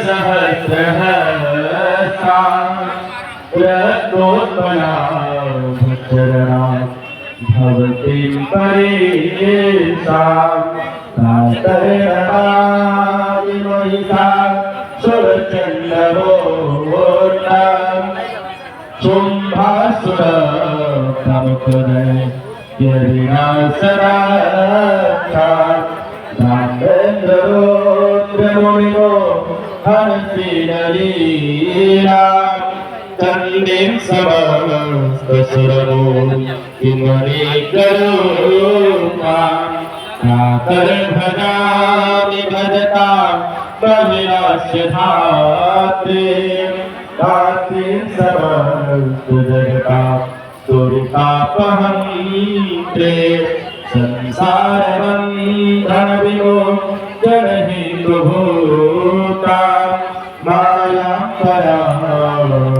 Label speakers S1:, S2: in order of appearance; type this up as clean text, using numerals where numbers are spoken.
S1: सहस्रहस्ता रत्नोत्पन्ना भक्तजना भवतीं परेशां कातरणादिमहिषा सुरचण्डवोर्णा शुम्भासुरप्रमुखदय यदिनासराक्षा नागेन्द्रोऽत्रमुनिनो हरसिनलीला तन्नीं समस्तसुरमो किमनेकरूपा कातरभजामि भजतां कविरास्य धात्रे धात्रीं समस्तजगतां दुरितापहं ते संसारबन्धनविमोचनहेतुभूता मायां परां